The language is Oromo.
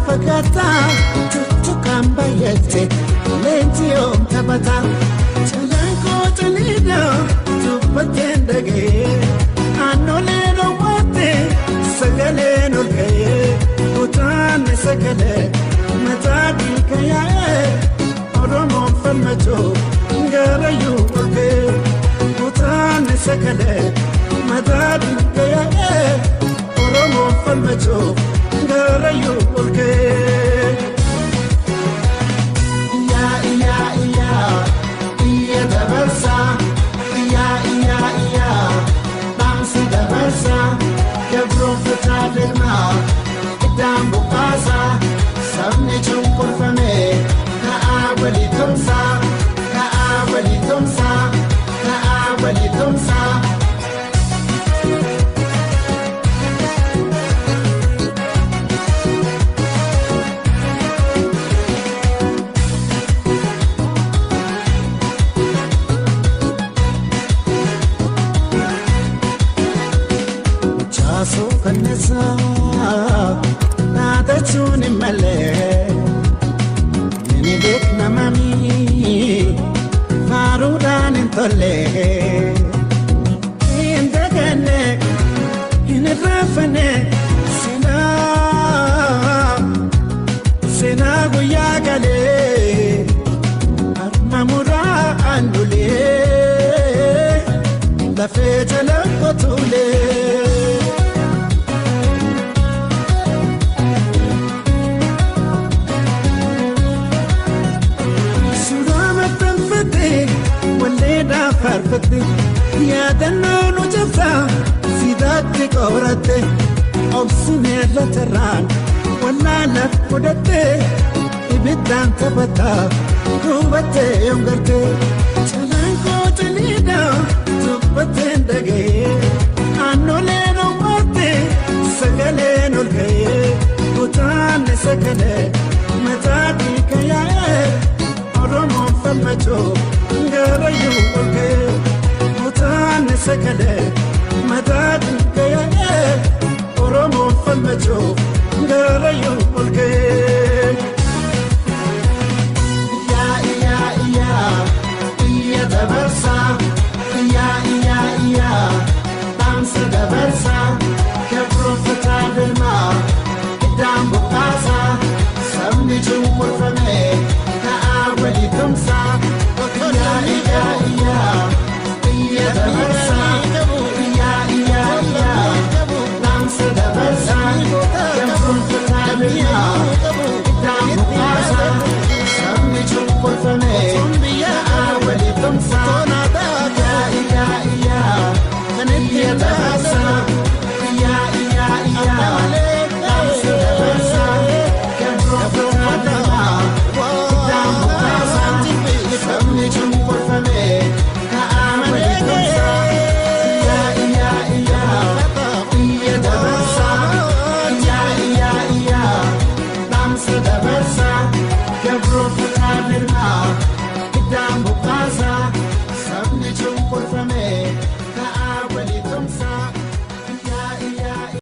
fakata tutukamba yete lentio tabata chalanko chalida tupatendage anoleno wate sagale nurge utan sagale matadi kaya oromo falmacho ngarayu urge utan sagale matadi kaya oromo falmacho ngarayu urge ya dabarsa ya bamsi dabarsa kebro fatadna idam bukasa sabne chunkur fame ka awali tumsa chaso kanesa nada chuni male ni dek namami marudan intole indagane inrafane sina guyagale armamura andule la fetala kotule farfate ya danno jafta sidatti qorate obsine la terran wala la kodate ibidan tabata kubate yongarte chalanko chalida tupate ndage anole no mate sagale nolge utan sagale matadi kaya oromo falmacho ngarayu urge utan sagale matadi kaya oromo falmacho ngarayu urge ya dabarsa ya bamsi dabarsa kebro fatadna idam bukasa sabni chunkur fame ka awali tumsa ya dabarsa ya bamsi dabarsa kebro fatadna idam bukasa sabni chunkur fame ka awali tumsa ya dabarsa ya